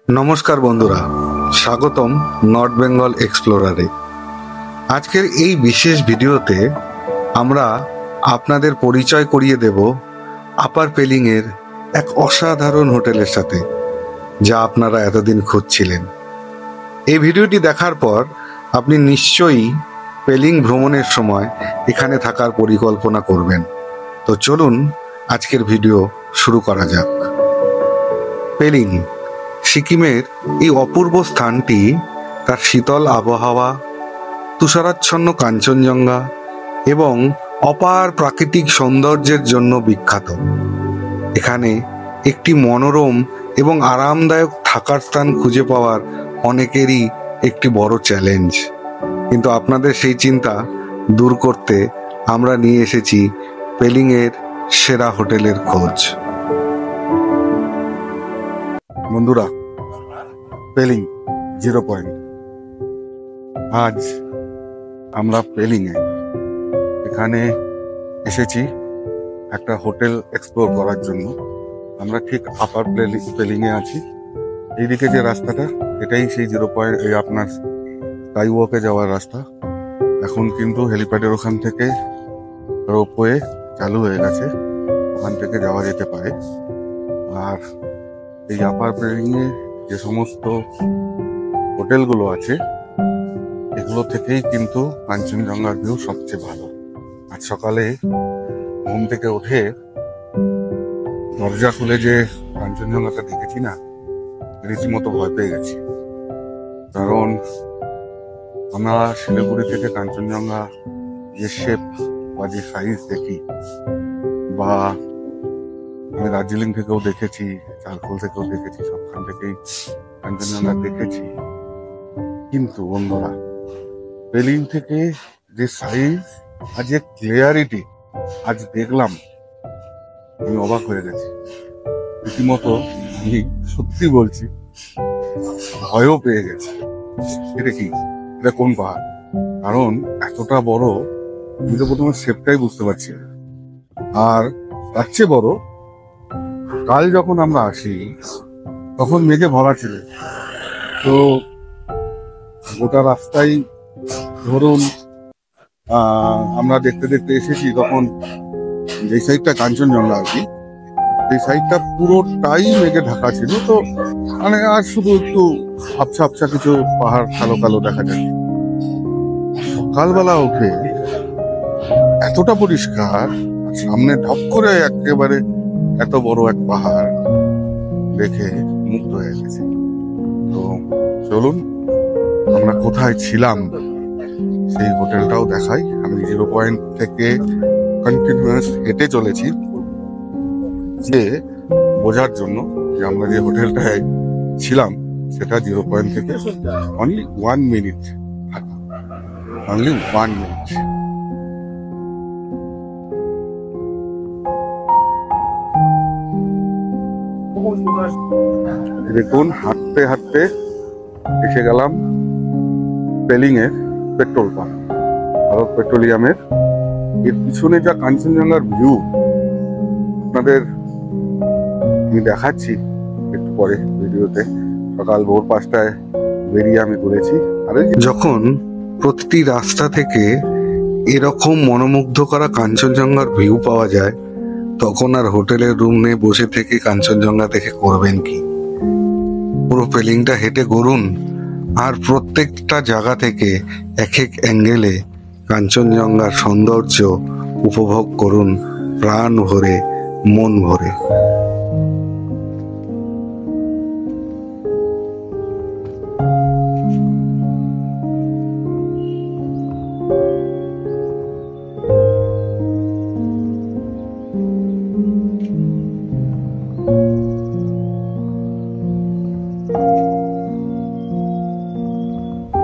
নমস্কার বন্ধুরা, স্বাগতম নর্থ বেঙ্গল এক্সপ্লোরারে। আজকের এই বিশেষ ভিডিওতে আমরা আপনাদের পরিচয় করিয়ে দেব আপার পেলিংয়ের এক অসাধারণ হোটেলের সাথে, যা আপনারা এতদিন খুঁজছিলেন। এই ভিডিওটি দেখার পর আপনি নিশ্চয়ই পেলিং ভ্রমণের সময় এখানে থাকার পরিকল্পনা করবেন। তো চলুন আজকের ভিডিও শুরু করা যাক। পেলিং সিকিমের এই অপূর্ব স্থানটি তার শীতল আবহাওয়া, তুষারাচ্ছন্ন কাঞ্চনজঙ্ঘা এবং অপার প্রাকৃতিক সৌন্দর্যের জন্য বিখ্যাত। এখানে একটি মনোরম এবং আরামদায়ক থাকার স্থান খুঁজে পাওয়ার অনেকেরই একটি বড় চ্যালেঞ্জ, কিন্তু আপনাদের সেই চিন্তা দূর করতে আমরা নিয়ে এসেছি পেলিংয়ের সেরা হোটেলের খোঁজ। বন্ধুরা, পেলিং 0 পয়েন্ট। আজ আমরা পেলিংয়ে এখানে এসেছি একটা হোটেল এক্সপ্লোর করার জন্য। আমরা ঠিক আপার পেলিংয়ে আছি। এইদিকে যে রাস্তাটা, এটাই সেই 0 পয়েন্ট, এই আপনার স্কাই ওয়াকে যাওয়ার রাস্তা। এখন কিন্তু হেলিপ্যাডের ওখান থেকে রোপওয়ে চালু হয়ে গেছে, ওখান থেকে যাওয়া যেতে পারে। আর এই আপার পেলিংয়ে যে সমস্ত হোটেলগুলো আছে, এগুলো থেকেই কিন্তু কাঞ্চনজঙ্ঘার ভিউ সবচেয়ে ভালো। আজ সকালে ঘুম থেকে উঠে দরজা খুলে যে কাঞ্চনজঙ্ঘাটা দেখেছি না, রীতিমতো ভয় পেয়ে গেছি। কারণ আমরা শিলিগুড়ি থেকে কাঞ্চনজঙ্ঘা যে শেপ বা যে সাইজ দেখি, বা আমি দার্জিলিং থেকেও দেখেছি, চারকোল থেকেও দেখেছি, সবখান থেকেই কাঞ্চনজঙ্ঘা দেখেছি, কিন্তু বন্ধুরা পেলিং থেকে যে সাইজ আর যে ক্লিয়ারিটি আজ দেখলাম, আমি অবাক হয়ে গেছি। রীতিমতো আমি সত্যি বলছি, ভয়ও পেয়ে গেছি। এটা কি, এটা কোন পাহাড়? কারণ এতটা বড়, আমি তো প্রথমে শেপটাই বুঝতে পারছি না। আর তার চেয়ে বড়, কাল যখন আমরা আসি তখন মেঘে ভরা ছিল। তো গোটা রাস্তায় ধরুন আমরা দেখতে দেখতে এসেছি, তখন যে সাইডটা কাঞ্চনজঙ্ঘা আর কি, এই সাইডটা পুরোটাই মেঘে ঢাকা ছিল। তো মানে আর শুধু একটু আবছা আবছা কিছু পাহাড় কালো কালো দেখা যায়। সকালবেলা উঠে এতটা পরিষ্কার, সামনে ঢপ করে একেবারে এত বড় এক পাহাড় দেখে মুগ্ধ হয়ে গেছে। তো চলুন আমরা কোথায় ছিলাম সেই হোটেলটাও দেখাই। আমি 0 পয়েন্ট থেকে কন্টিনিউয়াস হেঁটে চলেছি, যে বোঝার জন্য যে আমরা যে হোটেলটায় ছিলাম সেটা 0 পয়েন্ট থেকে অনলি 1 মিনিট, অনলি 1 মিনিট। দেখুন, হাঁটতে হাঁটতে এসে গেলাম পেলিং এর পেট্রোল পাম্প, ভারত পেট্রোলিয়ামের। এর পিছনে যা কাঞ্চনজঙ্ঘার ভিউ আপনাদের আমি দেখাচ্ছি একটু পরে ভিডিওতে। সকাল ভোর 5টায় বেরিয়ে আমি তুলেছি। আর যখন প্রতিটি রাস্তা থেকে এরকম মনোমুগ্ধ করা কাঞ্চনজঙ্ঘার ভিউ পাওয়া যায়, তখন আর হোটেলের রুম নিয়ে বসে থেকে কাঞ্চনজঙ্ঘা দেখে করবেন কি? পুরো পেলিংটা হেঁটে ঘুরুন, আর প্রত্যেকটা জায়গা থেকে এক এক অ্যাঙ্গেলে কাঞ্চনজঙ্ঘার সৌন্দর্য উপভোগ করুন প্রাণ ভরে, মন ভরে।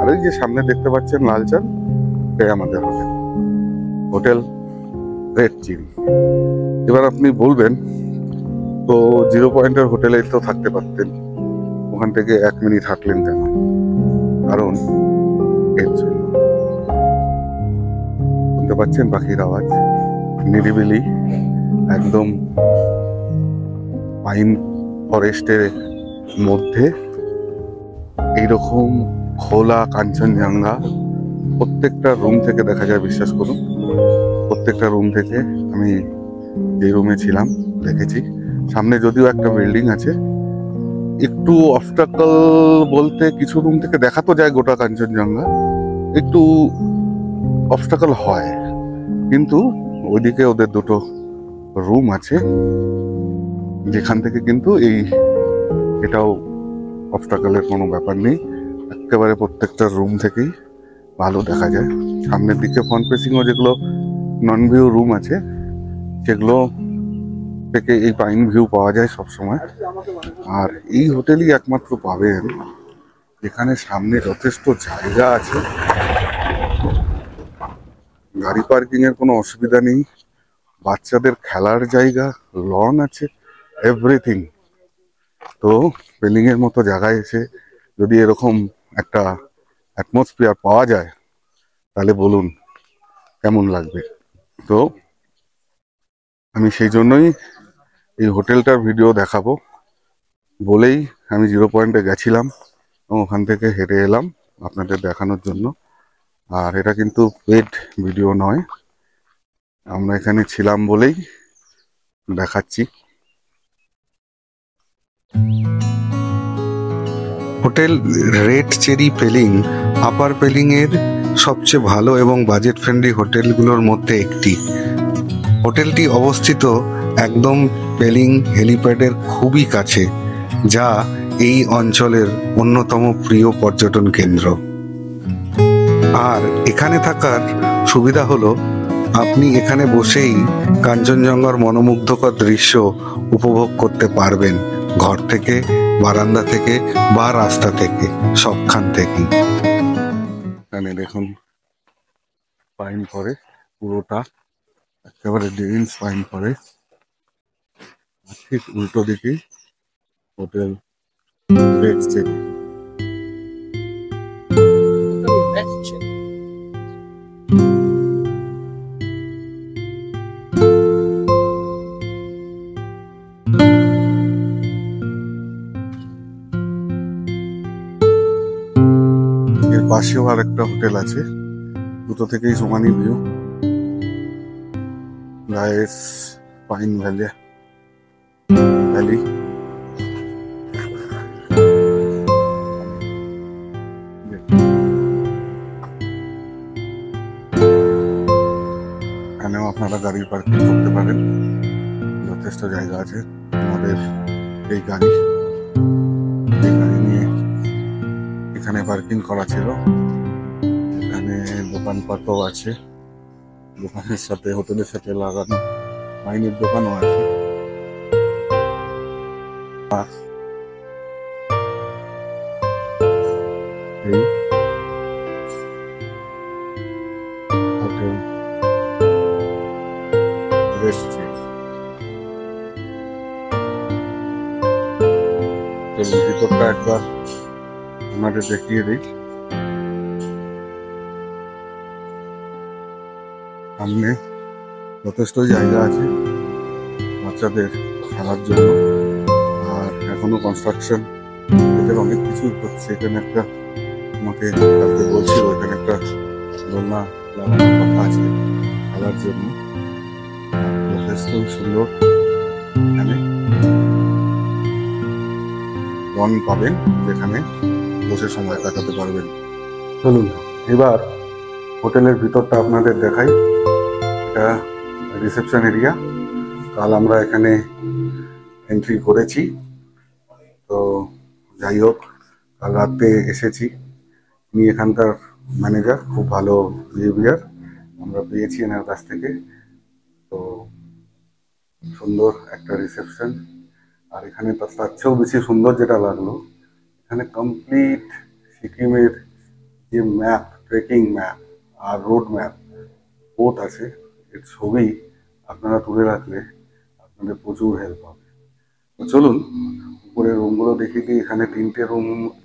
আর এই যে সামনে দেখতে পাচ্ছেন লাল চাঁদ, এটাই আমাদের হোটেল, হোটেল রেড চিলি। এবার আপনি বলবেন, তো 0 পয়েন্টের হোটেলে তো থাকতে পারতেন, ওখান থেকে 1 মিনিট হাঁটলেন কেন? কারণ এর জন্য শুনতে পাচ্ছেন পাখির আওয়াজ, নিরিবিলি একদম পাইন ফরেস্টের মধ্যে এইরকম খোলা কাঞ্চনজঙ্ঘা প্রত্যেকটা রুম থেকে দেখা যায়, বিশ্বাস করুন। প্রত্যেকটা রুম থেকে আমি যে রুমে ছিলাম দেখেছি। সামনে যদিও একটা বিল্ডিং আছে, একটু অবস্টাকল বলতে কিছু রুম থেকে দেখা তো যায় গোটা কাঞ্চনজঙ্ঘা, একটু অবস্টাকল হয়, কিন্তু ওইদিকে ওদের দুটো রুম আছে যেখান থেকে কিন্তু এটাও অবস্টাকলের কোনো ব্যাপার নেই। একেবারে প্রত্যেকটা রুম থেকেই ভালো দেখা যায়। সামনের দিকে ফ্রন্ট ফেসিংও যেগুলো নন ভিউ রুম আছে সেগুলো থেকে এই পাইন ভিউ পাওয়া যায় সব সময়। আর এই হোটেলই একমাত্র পাবেন যেখানে সামনে যথেষ্ট জায়গা আছে, গাড়ি পার্কিং এর কোনো অসুবিধা নেই, বাচ্চাদের খেলার জায়গা, লন আছে, এভরিথিং। তো পেলিং এর মতো জায়গায় এসে যদি এরকম একটা অ্যাটমসফিয়ার পাওয়া যায় তাহলে বলুন কেমন লাগবে। তো আমি সেই জন্যই এই হোটেলটার ভিডিও দেখাবো বলেই আমি 0 পয়েন্টে গেছিলাম এবং ওখান থেকে হেঁটে এলাম আপনাদের দেখানোর জন্য। আর এটা কিন্তু পেড ভিডিও নয়, আমরা এখানে ছিলাম বলেই দেখাচ্ছি। হোটেল রেড চেরি পেলিং আপার পেলিং এর সবচেয়ে ভালো এবং বাজেট ফ্রেন্ডলি হোটেলগুলোর মধ্যে একটি। হোটেলটি অবস্থিত একদম পেলিং হেলিপ্যাডের খুবই কাছে, যা এই অঞ্চলের অন্যতম প্রিয় পর্যটন কেন্দ্র। আর এখানে থাকার সুবিধা হলো আপনি এখানে বসেই কাঞ্চনজঙ্ঘার মনোমুগ্ধকর দৃশ্য উপভোগ করতে পারবেন, ঘর থেকে, বারান্দা থেকে বা রাস্তা থেকে, সবখান থেকেই। এখানে দেখুন পাইন পরে পুরোটা, একেবারে ডেন্স পাইন পরে। ঠিক উল্টো দিকেই হোটেল রেড চেরি। এর পাশেও আর একটা হোটেল আছে, দুটো থেকেই সমানই view. Guys pine valley valley এখানেও আপনারা গাড়ি পার্কিং করতে পারেন, যথেষ্ট জায়গা আছে। আমাদের এই গাড়ি নিয়ে এখানে পার্কিং করা ছিল। এখানে দোকানপাটও আছে, দোকানের সাথে হোটেলের সাথে লাগানো মাইনের দোকানও আছে। এই হোটেল ভিতরটা একবার আপনাদের দেখিয়ে দিই। সামনে যথেষ্ট জায়গা আছে বাচ্চাদের খেলার জন্য, আর এখনো কনস্ট্রাকশন এদের অনেক কিছু হচ্ছে। এখানে একটা আমাকে কালকে বলছিল এখানে একটা দোলনা লাগানোর কথা আছে খেলার জন্য, যথেষ্ট সুন্দর। এখানে লন পাবেন যেখানে বসে সময় কাটাতে পারবেন। চলুন এবার হোটেলের ভিতরটা আপনাদের দেখাই। এটা রিসেপশন এরিয়া। কাল আমরা এখানে এন্ট্রি করেছি, তো যাই হোক কাল রাতে এসেছি। উনি এখানকার ম্যানেজার, খুব ভালো বিহেভিয়ার আমরা পেয়েছি এনার কাছ থেকে। তো সুন্দর একটা রিসেপশন। আর এখানে তার চেয়েও বেশি সুন্দর যেটা লাগলো, এখানে কমপ্লিট সিকিমের যে ম্যাপ, ট্রেকিং ম্যাপ আর রোড ম্যাপ বোথ আছে, এর ছবি আপনারা তুলে রাখলে আপনাদের প্রচুর হেল্প হবে। তো চলুন উপরের রুমগুলো দেখিয়ে দিই। এখানে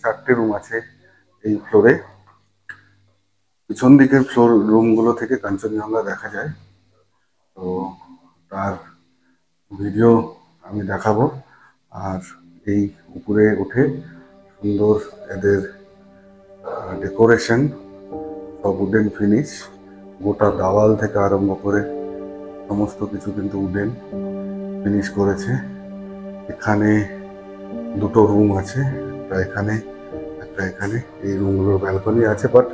4টে রুম আছে এই ফ্লোরে। পিছন দিকের রুমগুলো থেকে কাঞ্চনজঙ্ঘা দেখা যায়, তো তার ভিডিও আমি দেখাবো। আর এই উপরে উঠে সুন্দর এদের ডেকোরেশন, সব উডেন ফিনিশ, গোটা দেওয়াল থেকে আরম্ভ করে সমস্ত কিছু কিন্তু উডেন ফিনিশ করেছে। এখানে দুটো রুম আছে, একটা এখানে একটা এখানে। এই রুমগুলোর ব্যালকনি আছে, বাট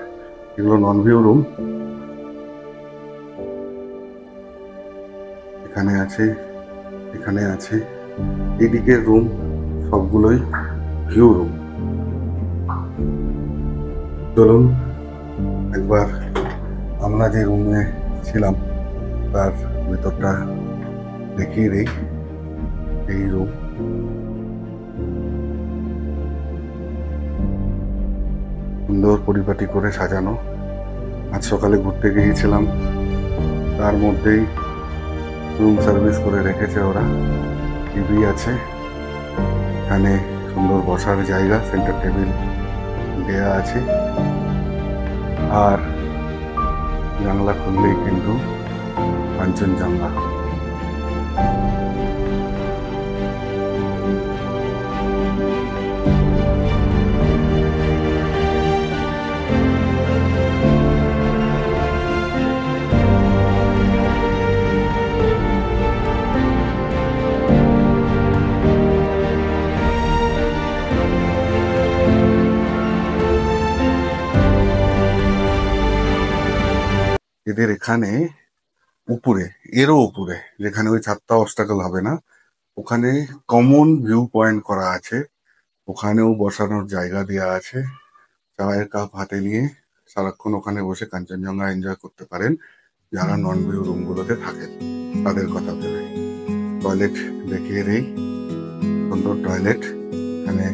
এগুলো নন ভিউ রুম। এখানে আছে, এখানে আছে, এদিকের রুম সবগুলোই ভিউ রুম। চলুন একবার আমরা যে রুমে ছিলাম তার ভেতরটা দেখিয়ে দিই। এই রুম, সুন্দর পরিপাটি করে সাজানো। আজ সকালে ঘুরতে গিয়েছিলাম, তার মধ্যেই রুম সার্ভিস করে রেখেছে ওরা। টিভি আছে, এখানে সুন্দর বসার জায়গা, সেন্টার টেবিল দেয়া আছে, আর জানলা খুললেই কিন্তু কাঞ্চনজঙ্ঘা। এদের এখানে উপরে, এরও উপরে, যেখানে ওই 4টা অবস্টাকল হবে না, ওখানে কমন ভিউ পয়েন্ট করা আছে। ওখানেও বসানোর জায়গা দেওয়া আছে। চায়ের কাপ হাতে নিয়ে সারাক্ষণ ওখানে বসে কাঞ্চনজঙ্ঘা এনজয় করতে পারেন যারা নন ভিউ রুমগুলোতে থাকেন, তাদের কথা ভেবে। টয়লেট দেখিয়ে দেই, সুন্দর টয়লেট, এখানে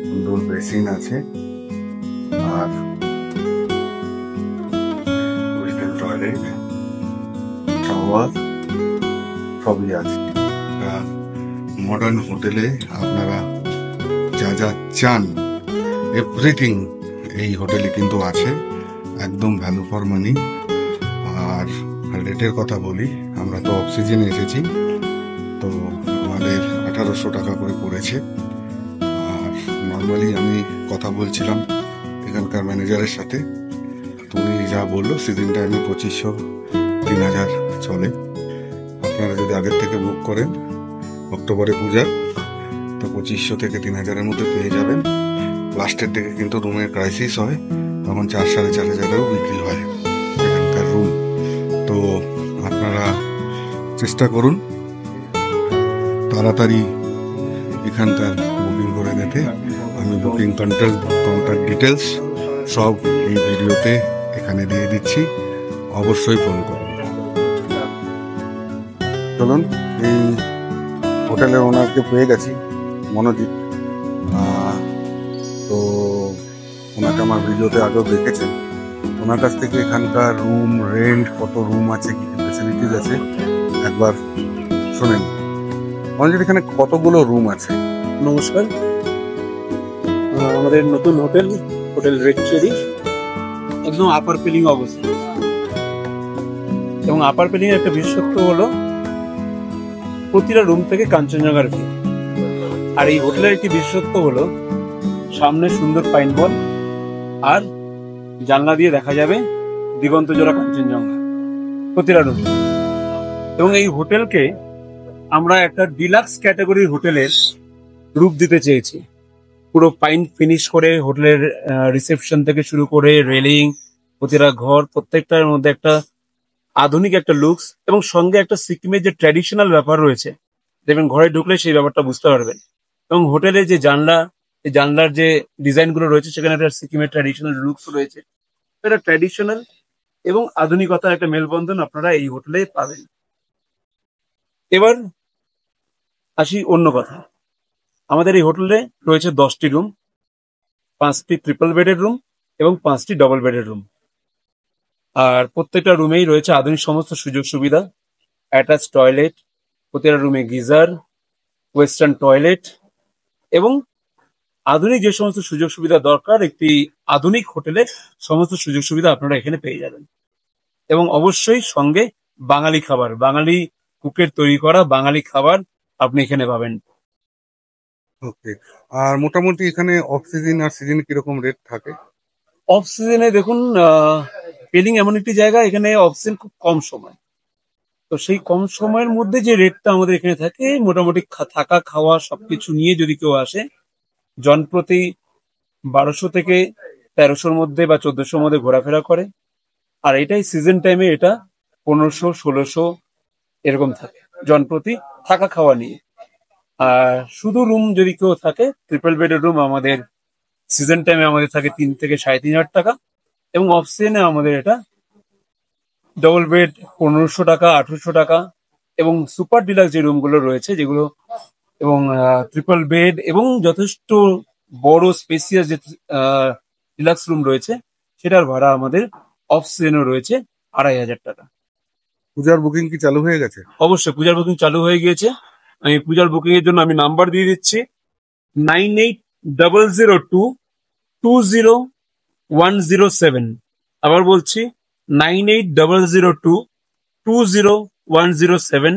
সুন্দর বেসিন আছে, আর টয়লেট, শাওয়ার সবই আছে। মডার্ন হোটেলে আপনারা যা যা চান এভরিথিং এই হোটেলে কিন্তু আছে, একদম ভ্যালু ফর মানি। আর রেটের কথা বলি, আমরা তো অফ সিজনে এসেছি, তো আমাদের 1800 টাকা করে পড়েছে। আর নর্মালি আমি কথা বলছিলাম এখানকার ম্যানেজারের সাথে, তো উনি যা বললো সিজন টাইমে 2500 3000 চলে। আপনারা যদি আগের থেকে বুক করেন অক্টোবরে পূজা, তো 2500 থেকে 3000-এর মধ্যে পেয়ে যাবেন। লাস্টের দিকে কিন্তু রুমের ক্রাইসিস হয়, তখন 4-4.5 বিক্রি হয় এখানকার রুম। তো আপনারা চেষ্টা করুন তাড়াতাড়ি এখানকার বুকিং করে নিতে। আমি বুকিং কন্ট্যাক্ট ডিটেলস সব এই ভিডিওতে এখানে দিয়ে দিচ্ছি, অবশ্যই ফোন করুন। চলুন, এই হোটেলের ওনারকে পেয়ে গেছি, মনোজিৎ। তো ওনাকে আমার ভিডিওতে আগেও দেখেছেন। ওনার কাছ থেকে এখানকার রুম রেন্ট, কত রুম আছে, কি কি ফেসিলিটিস আছে একবার শোনেন। মনোজিৎ, এখানে কতগুলো রুম আছে? নমস্কার, আমাদের নতুন হোটেল রেড চেরি একদম আপার পেলিং অবস্থিত, এবং আপার পেলিং এর একটা বিশেষত্ব হলো প্রতিটা রুম থেকে কাঞ্চনজঙ্ঘার ভিউ। আর এই হোটেলের একটি বিশেষত্ব হলো সামনে সুন্দর পাইন বল, আর জানলা দিয়ে দেখা যাবে দিগন্ত জোড়া কাঞ্চনজঙ্ঘা প্রতিটা রুম। এবং এই হোটেলকে আমরা একটা ডিলাক্স ক্যাটাগরির হোটেলের রূপ দিতে চেয়েছি। পুরো পাইন ফিনিশ করে হোটেলের রিসেপশন থেকে শুরু করে রেলিং, প্রতিটা ঘর, প্রত্যেকটার মধ্যে একটা আধুনিক একটা লুকস, এবং সঙ্গে একটা সিকিমের যে ট্র্যাডিশনাল ব্যাপার রয়েছে, দেখবেন ঘরে ঢুকলে সেই ব্যাপারটা বুঝতে পারবেন। এবং হোটেলের যে জানলা, এই জানলার যে ডিজাইন গুলো রয়েছে, সেখানে একটা সিকিমের ট্র্যাডিশনাল লুকস রয়েছে। এটা ট্র্যাডিশনাল এবং আধুনিকতার একটা মেলবন্ধন আপনারা এই হোটেলে পাবেন। এবার আসি অন্য কথা। আমাদের এই হোটেলে রয়েছে 10টি রুম, 5টি ট্রিপল বেডের রুম এবং 5টি ডবল বেডের রুম। আর প্রত্যেকটা রুমেই রয়েছে আধুনিক সমস্ত সুযোগ সুবিধা, অ্যাটাচ টয়লেট, প্রতিটা রুমে গিজার, ওয়েস্টার্ন টয়লেট, এবং আধুনিক যে সমস্ত সুযোগ সুবিধা দরকার একটি আধুনিক হোটেলে সমস্ত সুযোগ সুবিধা আপনারা এখানে পেয়ে যাবেন। এবং অবশ্যই সঙ্গে বাঙালি খাবার, বাঙালি কুকের তৈরি করা বাঙালি খাবার আপনি এখানে পাবেন। ওকে। আর মোটামুটি এখানে অফ সিজন আর সিজন কিরকম রেট থাকে? অফ সিজনে দেখুন, পেলিং এমন একটি জায়গা, এখানে অফ সিজন খুব কম সময়। তো সেই কম সময়ের মধ্যে যে রেটটা আমাদের এখানে থাকে, মোটামুটি থাকা খাওয়া সবকিছু নিয়ে যদি কেউ আসে, জনপ্রতি 1200 থেকে 1300-র মধ্যে বা 1400-র মধ্যে ঘোরাফেরা করে। আর এটাই সিজন টাইমে এটা 1500-1600 এরকম থাকে জনপ্রতি, থাকা খাওয়া নিয়ে। আর শুধু রুম যদি কেউ থাকে, ট্রিপল বেডের রুম আমাদের সিজন টাইমে আমাদের থাকে 3 থেকে 3500 টাকা, এবং অফ সিজনে আমাদের এটা ডবল বেড 1500 টাকা, 1800 টাকা। এবং সুপার ডিলাক্স যে রুমগুলো রয়েছে যেগুলো, এবং ট্রিপল বেড এবং যথেষ্ট বড় স্পেসিয়াস যে ডিলাক্স রুম রয়েছে, সেটার ভাড়া আমাদের অফ সিজনে রয়েছে 2500 টাকা। পূজার বুকিং কি চালু হয়ে গেছে? অবশ্যই পূজার বুকিং চালু হয়ে গিয়েছে। আমি পূজার বুকিং এর জন্য আমি নাম্বার দিয়ে দিচ্ছি 9800220107। আবার বলছি 9800220107।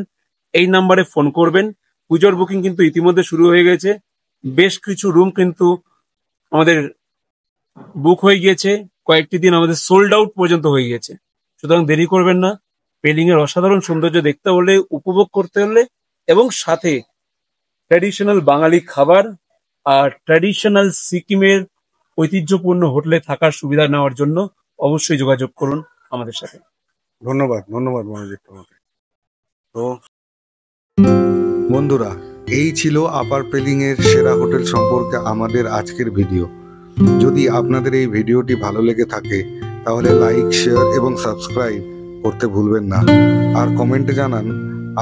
এই নাম্বারে ফোন করবেন। পুজোর বুকিং কিন্তু ইতিমধ্যে শুরু হয়ে গেছে। বেশ কিছু রুম কিন্তু আমাদের বুক হয়ে গিয়েছে, কয়েকটি দিন আমাদের সোল্ড আউট পর্যন্ত হয়ে গিয়েছে। সুতরাং দেরি করবেন না। পেলিং এর অসাধারণ সৌন্দর্য দেখতে হলে, উপভোগ করতে হলে, এবং সাথে ট্র্যাডিশনাল বাঙালি খাবার আর ট্র্যাডিশনাল সিকিমের ঐতিহ্যপূর্ণ হোটেলে থাকার সুবিধা নেওয়ার জন্য অবশ্যই যোগাযোগ করুন আমাদের সাথে। ধন্যবাদ, ধন্যবাদ মনোজিৎ তোমাকে। তো বন্ধুরা, এই ছিল আপার পেলিং এর সেরা হোটেল সম্পর্কে আমাদের আজকের ভিডিও। যদি আপনাদের এই ভিডিওটি ভালো লেগে থাকে তাহলে লাইক, শেয়ার এবং সাবস্ক্রাইব করতে ভুলবেন না। আর কমেন্টে জানান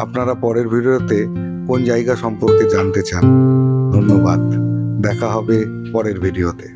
আপনারা পরের ভিডিওতে কোন জায়গা সম্পর্কে জানতে চান। ধন্যবাদ, দেখা হবে পরের ভিডিওতে।